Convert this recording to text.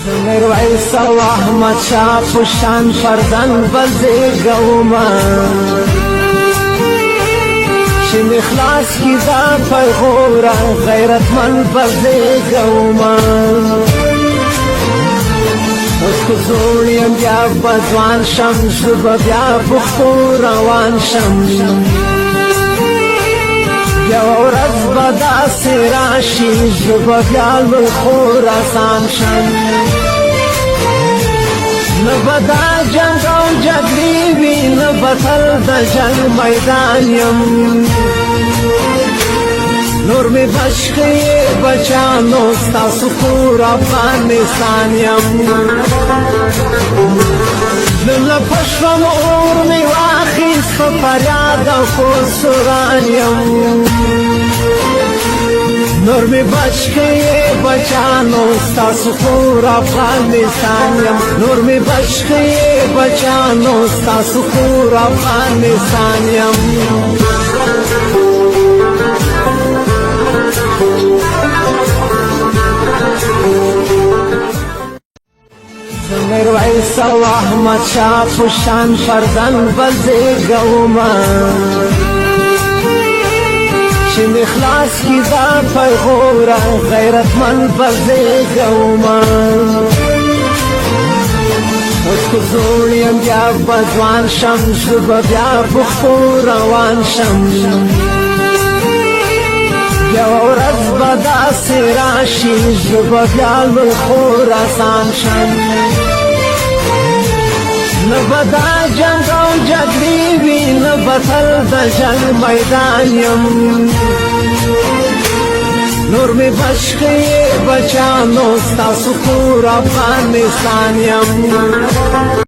میرویس او احمد شاه پشتن فرزند بزیگوما شم اخلاص کی دا پیغورا غیرت من بزیگوما اس کو زوریم بیا بزوان شم زبا بیا بختو روان شم بیا ورځ به داسې راشي زه به بیا لوی خراسان شم نه به دا جنګ او جګړې وي نه به تل د جنګ میدان یم نور مې بچ کړئ بچانو ستاسو کور افغانستان یم نن له پشمم اور مې واخیست په فریاد او خسران یم نور مې بچ کړئ بچانو ستاسو کور افغانستان یم نور مې بچ کړئ بچانو ستاسو کور افغانستان یم میرویس او احمد شاه پشتن فرزند بزیگوما شم اخلاص کی دا پیغورا غیرت من بزیگوما اس کو زوریم بیا بزوان شم زبا بیا بختو روان شم بیا ورځ به داسې راشي زه به بیا لوی خراسان شم نه به دا جنګ او جګړې وي نه به تل د جنګ میدان یم نور مې بچ کړئ بچانو ستاسو کور افغانستان یم